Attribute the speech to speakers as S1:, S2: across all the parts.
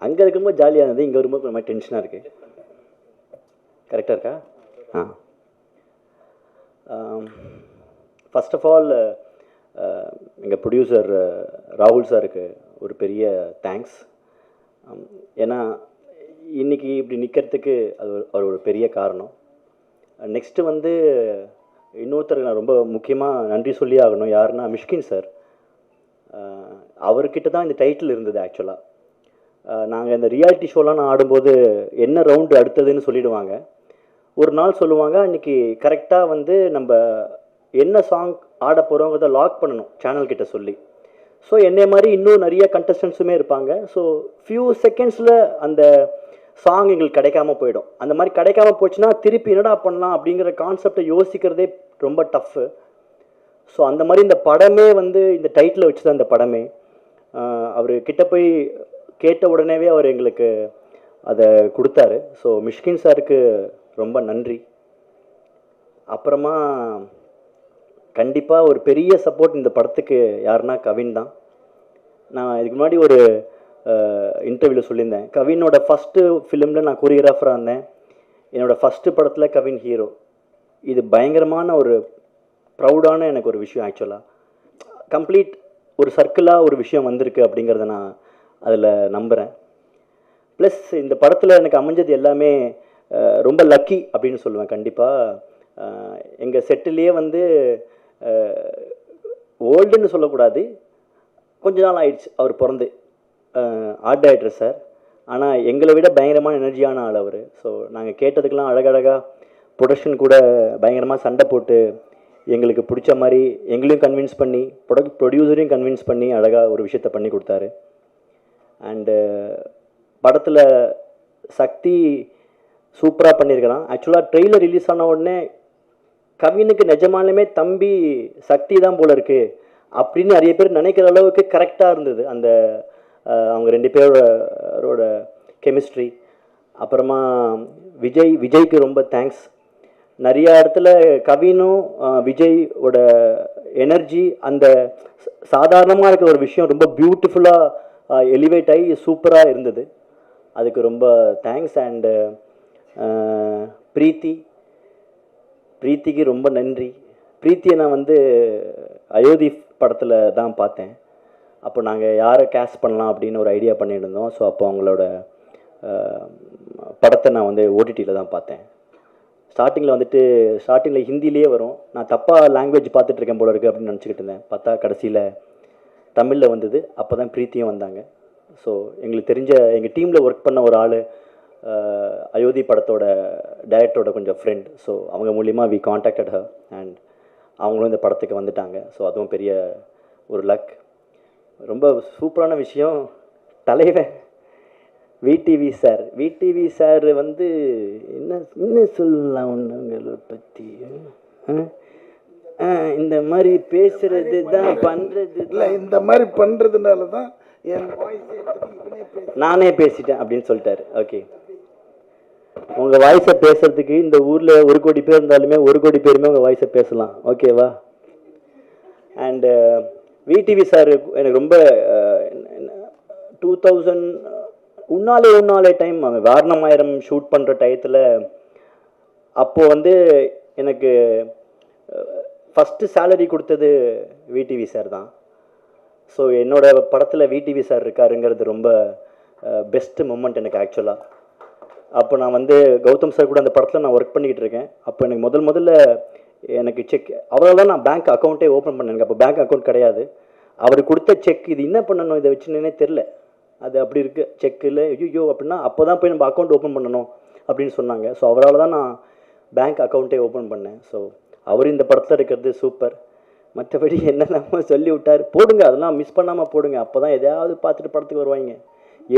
S1: அங்கே இருக்கும்போது ஜாலியாக இருந்தது, இங்கே வரும்போது கொஞ்சம் டென்ஷனாக இருக்குது. கரெக்டாக இருக்கா? ஃபர்ஸ்ட் ஆஃப் ஆல் எங்கள் ப்ரொடியூசர் ராகுல் சாருக்கு ஒரு பெரிய தேங்க்ஸ். ஏன்னா இன்றைக்கி இப்படி நிற்கிறதுக்கு அவர் ஒரு பெரிய காரணம். நெக்ஸ்ட்டு வந்து இன்னொருத்தருக்கு நான் ரொம்ப முக்கியமாக நன்றி சொல்லி ஆகணும். யாருன்னா மிஷ்கின் சார். அவர்கிட்ட தான் இந்த டைட்டில் இருந்தது. ஆக்சுவலாக நாங்கள் இந்த ரியாலிட்டி ஷோலாம் நான் ஆடும்போது என்ன ரவுண்டு அடுத்ததுன்னு சொல்லிவிடுவாங்க. ஒரு நாள் சொல்லுவாங்க, அன்றைக்கி கரெக்டாக வந்து நம்ம என்ன சாங் ஆட போகிறோங்கிறத லாக் பண்ணணும் சேனல்கிட்ட சொல்லி. ஸோ என்னை மாதிரி இன்னும் நிறைய கண்டஸ்டன்ஸுமே இருப்பாங்க. ஸோ ஃபியூ செகண்ட்ஸில் அந்த சாங் எங்களுக்கு கிடைக்காம போயிடும். அந்த மாதிரி கிடைக்காம போச்சுன்னா திருப்பி என்னடா பண்ணலாம் அப்படிங்கிற கான்செப்டை யோசிக்கிறதே ரொம்ப டஃப்பு. ஸோ அந்த மாதிரி இந்த படமே வந்து இந்த டைட்டில் வச்சு தான் இந்த படமே. அவர் கிட்ட போய் கேட்ட உடனேவே அவர் எங்களுக்கு அதை கொடுத்தாரு. ஸோ மிஷ்கின் சாருக்கு ரொம்ப நன்றி. அப்புறமா கண்டிப்பாக ஒரு பெரிய சப்போர்ட் இந்த படத்துக்கு யாருன்னா கவின் தான். நான் இதுக்கு முன்னாடி ஒரு இன்டர்வியூவில் சொல்லியிருந்தேன், கவினோட ஃபஸ்ட்டு ஃபிலிமில் நான் கொரியோகிராஃபராக இருந்தேன். என்னோடய ஃபஸ்ட்டு படத்தில் கவின் ஹீரோ. இது பயங்கரமான ஒரு ப்ரௌடான எனக்கு ஒரு விஷயம். ஆக்சுவலாக கம்ப்ளீட் ஒரு சர்க்கிளாக ஒரு விஷயம் வந்திருக்கு அப்படிங்கிறத நான் அதில் நம்புகிறேன். ப்ளஸ் இந்த படத்தில் எனக்கு அமைஞ்சது எல்லாமே ரொம்ப லக்கி அப்படின்னு சொல்லுவேன். கண்டிப்பாக எங்கள் செட்டிலேயே வந்து ஓல்டுன்னு சொல்லக்கூடாது, கொஞ்ச நாள் ஆயிடுச்சு அவர் பிறந்து, ஆர்ட் டைரக்டர் சார். ஆனால் எங்களை விட பயங்கரமான எனர்ஜியான ஆள் அவர். ஸோ நாங்கள் கேட்டதுக்கெலாம் அழகழகாக ப்ரொடக்ஷன் கூட பயங்கரமாக சண்டை போட்டு எங்களுக்கு பிடிச்ச மாதிரி எங்களையும் கன்வின்ஸ் பண்ணி ப்ரொடியூசரையும் கன்வின்ஸ் பண்ணி அழகாக ஒரு விஷயத்த பண்ணி கொடுத்தாரு. அண்டு படத்தில் சக்தி சூப்பராக பண்ணியிருக்கிறான். ஆக்சுவலாக ட்ரெய்லர் ரிலீஸ் ஆன உடனே கவினுக்கு நிஜமாலுமே தம்பி சக்தி தான் போல இருக்குது அப்படின்னு நிறைய பேர் நினைக்கிற அளவுக்கு கரெக்டாக இருந்தது அந்த அவங்க ரெண்டு பேரோட கெமிஸ்ட்ரி. அப்புறமா விஜய்க்கு ரொம்ப தேங்க்ஸ். நிறையா இடத்துல கவினும் விஜயோட எனர்ஜி அந்த சாதாரணமாக இருக்கிற ஒரு விஷயம் ரொம்ப பியூட்டிஃபுல்லாக எலிவேட் ஆகி சூப்பராக இருந்தது. அதுக்கு ரொம்ப தேங்க்ஸ். அண்டு பிரீத்திக்கு ரொம்ப நன்றி. பிரீத்தியை நான் வந்து அயோத்தி படத்தில் தான் பார்த்தேன். அப்போ நாங்கள் யாரை கேஸ்ட் பண்ணலாம் அப்படின்னு ஒரு ஐடியா பண்ணிட்டு இருந்தோம். ஸோ அப்போ அவங்களோட படத்தை நான் வந்து ஓடிடியில் தான் பார்த்தேன். ஸ்டார்டிங்கில் ஹிந்திலேயே வரும். நான் தப்பாக லாங்குவேஜ் பார்த்துட்ருக்கேன் போல இருக்குது அப்படின்னு நினச்சிக்கிட்டு இருந்தேன். பார்த்தா கடைசியில் தமிழில் வந்தது. அப்போ தான் பிரீத்தியும் வந்தாங்க. ஸோ எங்களுக்கு தெரிஞ்ச எங்கள் டீமில் ஒர்க் பண்ண ஒரு ஆள் அயோத்தி படத்தோட டைரக்டரோட கொஞ்சம் ஃப்ரெண்ட். ஸோ அவங்க மூலிமா வி காண்டாக்டட் ஹர் அண்ட் அவங்களும் இந்த படத்துக்கு வந்துட்டாங்க. ஸோ அதுவும் பெரிய ஒரு லக். ரொம்ப சூப்பரான விஷயம், தலைவன் விடிவி சார் வந்து என்ன சொல்லலாம் ஒன்றுங்களை பற்றி, இந்த மாதிரி பேசுறது தான் பண்ணுறது இல்லை, இந்த மாதிரி பண்ணுறதுனால தான் என் நானே பேசிட்டேன் அப்படின்னு சொல்லிட்டாரு. ஓகே, உங்கள் வாய்ஸை பேசுறதுக்கு இந்த ஊரில் 1 கோடி பேர் இருந்தாலுமே 1 கோடி பேருமே உங்கள் வாய்ஸை பேசலாம். ஓகேவா? அண்டு விடிவி சார் எனக்கு ரொம்ப 2000 உன்னாலே டைம் வாரணமாயிரம் ஷூட் பண்ணுற டயத்தில் அப்போது வந்து எனக்கு ஃபஸ்ட்டு சேலரி கொடுத்தது விடிவி சார் தான். ஸோ என்னோடய படத்தில் விடிவி சார் இருக்காருங்கிறது ரொம்ப பெஸ்ட்டு மூமெண்ட் எனக்கு ஆக்சுவலாக. அப்போ நான் வந்து கௌதம் சார் கூட அந்த படத்தில் நான் ஒர்க் பண்ணிக்கிட்டு இருக்கேன். அப்போ எனக்கு முதல்ல எனக்கு செக் அவரால் தான் நான் பேங்க் அக்கௌண்ட்டே ஓப்பன் பண்ணேன். அப்போ பேங்க் அக்கௌண்ட் கிடையாது. அவர் கொடுத்த செக் இது என்ன பண்ணணும், இதை வச்சுன்னே தெரில, அது அப்படி இருக்குது செக்கில். ஐயோ அப்படின்னா அப்போ தான் போய் நம்ம அக்கௌண்ட் ஓப்பன் பண்ணணும் அப்படின்னு சொன்னாங்க. ஸோ அவரால் தான் நான் பேங்க் அக்கௌண்ட்டே ஓப்பன் பண்ணேன். ஸோ அவர் இந்த படத்தில் இருக்கிறது சூப்பர். மற்றபடி என்னெல்லாமோ சொல்லி விட்டார். போடுங்க, அதெல்லாம் மிஸ் பண்ணாமல் போடுங்க. அப்போ தான் எதையாவது பார்த்துட்டு படத்துக்கு வருவாங்க.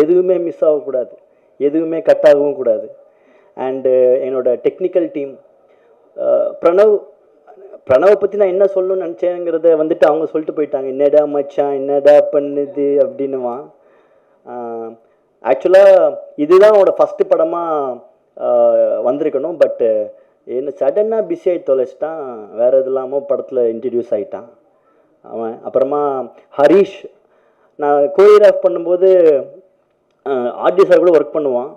S1: எதுவுமே மிஸ் ஆகக்கூடாது, எதுவுமே கட் ஆகவும் கூடாது. அண்டு என்னோட டெக்னிக்கல் டீம் பிரணவை பற்றி நான் என்ன சொல்லணும்னு நினச்சேங்கிறத வந்துட்டு அவங்க சொல்லிட்டு போயிட்டாங்க. என்னடா மச்சான் என்னடா பண்ணுது அப்படின்னுவான். ஆக்சுவலாக இதுதான் அவனோட ஃபஸ்ட்டு படமாக வந்திருக்கணும். பட்டு என்ன சடனாக பிஸி ஆகி தொலைச்சிட்டான். வேறு எது இல்லாமல் படத்தில் இன்ட்ரடியூஸ் ஆகிட்டான் அவன். அப்புறமா ஹரீஷ், நான் கோரியோகிராஃப் பண்ணும்போது ஆர்டி சார் கூட ஒர்க் பண்ணுவான்.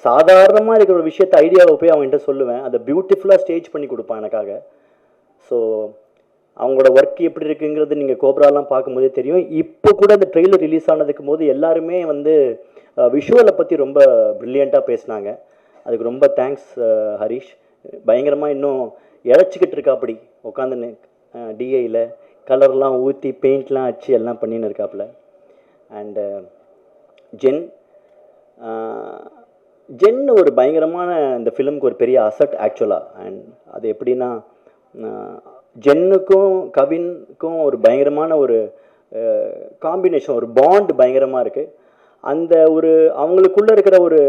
S1: சாதாரணமாக இருக்கிற ஒரு விஷயத்தை ஐடியாவை போய் அவங்ககிட்ட சொல்லுவேன், அதை பியூட்டிஃபுல்லாக ஸ்டேஜ் பண்ணி கொடுப்பான் எனக்காக. ஸோ அவங்களோட ஒர்க் எப்படி இருக்குங்கிறது நீங்கள் கோப்ராலாம் பார்க்கும்போதே தெரியும். இப்போ கூட அந்த ட்ரெய்லர் ரிலீஸ் ஆனதுக்கும் போது எல்லாருமே வந்து விஷுவலை பற்றி ரொம்ப ப்ரில்லியண்ட்டாக பேசினாங்க. அதுக்கு ரொம்ப தேங்க்ஸ் ஹரிஷ். பயங்கரமாக இன்னும் இழைச்சிக்கிட்டு இருக்காப்படி உட்காந்துன்னு டிஐயில் கலர்லாம் ஊற்றி பெயிண்ட்லாம் அடிச்சு எல்லாம் பண்ணின்னு இருக்காப்புல. அண்டு ஜென் ஒரு பயங்கரமான இந்த ஃபிலிமுக்கு ஒரு பெரிய அசட் ஆக்சுவலாக. அண்ட் அது எப்படின்னா ஜென்னுக்கும் கவினுக்கும் ஒரு பயங்கரமான ஒரு காம்பினேஷன், ஒரு பாண்ட் பயங்கரமாக இருக்குது. அந்த ஒரு அவங்களுக்குள்ளே இருக்கிற ஒரு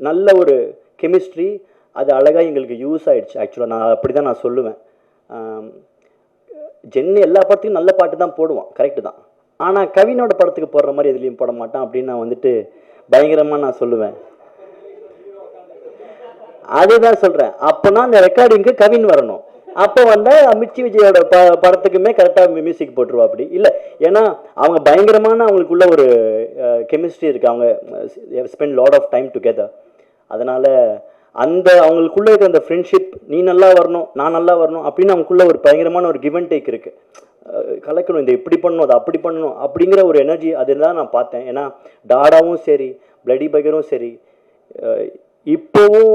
S1: நல்ல ஒரு கெமிஸ்ட்ரி அது அழகாக எங்களுக்கு யூஸ் ஆகிடுச்சு. ஆக்சுவலாக நான் அப்படி தான் நான் சொல்லுவேன். ஜென் எல்லா படத்துக்கும் நல்ல பாட்டு தான் போடுவான், கரெக்டு தான். ஆனால் கவினோட படத்துக்கு போடுற மாதிரி எதுலேயும் போட மாட்டான் அப்படின்னு நான் வந்துட்டு பயங்கரமாக நான் சொல்லுவேன். அதுதான் சொல்கிறேன். அப்போனா அந்த ரெக்கார்டிங்க்கு கவின் வரணும். அப்போ வந்தால் மிர்ச்சி விஜயோட படத்துக்குமே கரெக்டாக மியூசிக் போட்டுருவா. அப்படி இல்லை, ஏன்னா அவங்க பயங்கரமான அவங்களுக்குள்ள ஒரு கெமிஸ்ட்ரி இருக்குது. அவங்க spend lot of time together. அதனால் அந்த அவங்களுக்குள்ளே இருக்கிற அந்த ஃப்ரெண்ட்ஷிப், நீ நல்லா வரணும் நான் நல்லா வரணும் அப்படின்னு அவங்களுக்குள்ள ஒரு பயங்கரமான ஒரு கிவ் அண்ட் டேக் இருக்குது. கலக்கணும், இந்த இப்படி பண்ணணும் அதை அப்படி பண்ணணும் அப்படிங்கிற ஒரு எனர்ஜி அதெல்லாம் நான் பார்த்தேன். ஏன்னா டாடாவும் சரி, பிளடி பகரும் சரி, இப்போவும்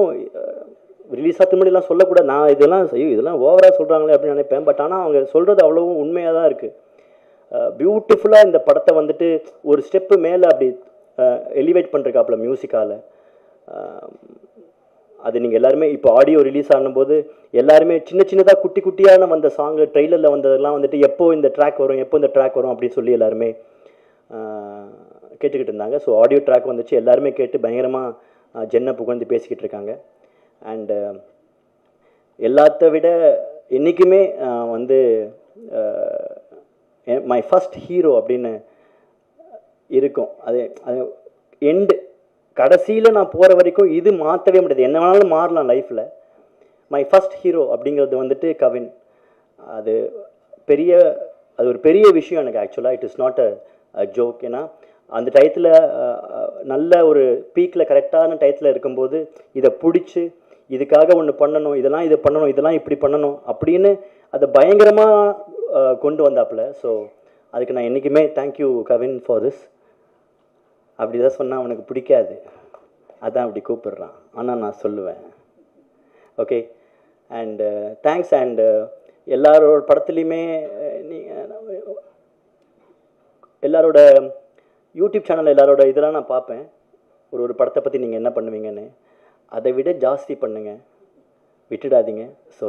S1: ரிலீஸ் ஆகிறது முன்னாடிலாம் சொல்லக்கூடாது. நான் இதெல்லாம் ஓவராக சொல்கிறாங்களே அப்படின்னு நினைப்பேன். பட் ஆனால் அவங்க சொல்கிறது அவ்வளவும் உண்மையாக தான் இருக்குது. பியூட்டிஃபுல்லாக இந்த படத்தை வந்துட்டு ஒரு ஸ்டெப்பு மேலே அப்படி எலிவேட் பண்ணுறக்காப்புல மியூசிக்கால். அது நீங்கள் எல்லாருமே இப்போ ஆடியோ ரிலீஸ் ஆகும்போது எல்லாருமே சின்ன சின்னதாக குட்டி குட்டியான வந்த சாங்கு ட்ரெய்லரில் வந்ததெல்லாம் வந்துட்டு எப்போ இந்த ட்ராக் வரும் அப்படின்னு சொல்லி எல்லாருமே கேட்டுக்கிட்டு இருந்தாங்க. ஸோ ஆடியோ ட்ராக் வந்துச்சு, எல்லாருமே கேட்டு பயங்கரமாக ஜென்னை புகழ்ந்து பேசிக்கிட்டு இருக்காங்க. அண்டு எல்லாத்த விட என்றைக்குமே வந்து மை ஃபஸ்ட் ஹீரோ அப்படின்னு இருக்கும். அது எண்டு கடைசியில் நான் போகிற வரைக்கும் இது மாற்றவே முடியாது. என்ன வேணாலும் மாறலாம் லைஃப்பில். மை ஃபஸ்ட் ஹீரோ அப்படிங்கிறது வந்துட்டு கவின். அது ஒரு பெரிய விஷயம் எனக்கு ஆக்சுவலாக. It is not a joke. ஏன்னா அந்த டயத்தில் நல்ல ஒரு பீக்கில் கரெக்டான டயத்தில் இருக்கும்போது இதை பிடிச்சி இதுக்காக ஒன்று பண்ணணும், இதெல்லாம் பண்ணணும், இதெல்லாம் இப்படி பண்ணணும் அப்படின்னு அதை பயங்கரமாக கொண்டு வந்தாப்புல. ஸோ அதுக்கு நான் என்றைக்குமே தேங்க்யூ கவின் ஃபார் திஸ். அப்படி தான் சொன்னால் அவனுக்கு பிடிக்காது, அதான் அப்படி கூப்பிடுறான். ஆனால் நான் சொல்லுவேன். Okay, and thanks. அண்டு எல்லாரோட படத்துலையுமே எல்லாரோட யூடியூப் சேனல் எல்லாரோட இதெல்லாம் நான் பார்ப்பேன். ஒரு படத்தை பற்றி நீங்கள் என்ன பண்ணுவீங்கன்னு. அதை விட ஜாஸ்தி பண்ணுங்கள், விட்டுடாதீங்க. ஸோ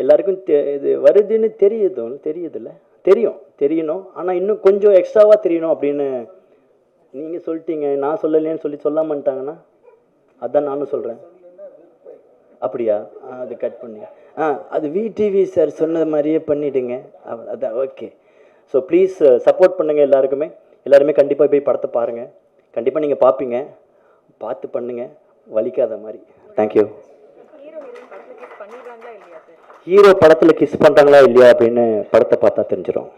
S1: எல்லாருக்கும் இது வருதுன்னு தெரியுதுல்ல, தெரியணும். ஆனால் இன்னும் கொஞ்சம் எக்ஸ்ட்ராவாக தெரியணும் அப்படின்னு நீங்கள் சொல்லிட்டீங்க. நான் சொல்லலேன்னு சொல்லாமட்டாங்கன்னா அதான் நானும் சொல்கிறேன். அப்படியா? அது கட் பண்ணி அது விடிவி சார் சொன்னது மாதிரியே பண்ணிவிடுங்க. அதான் ஓகே. ஸோ ப்ளீஸ் சப்போர்ட் பண்ணுங்கள் எல்லாருமே கண்டிப்பாக போய் படத்தை பாருங்கள். கண்டிப்பாக நீங்கள் பார்ப்பீங்க, பார்த்து பண்ணுங்கள், வலிக்காத மாதிரி. தேங்க்யூ. ஹீரோ படத்தில் கிஸ் பண்ணுறாங்களா இல்லையா அப்படின்னு படத்தை பார்த்தா தெரிஞ்சிடும்.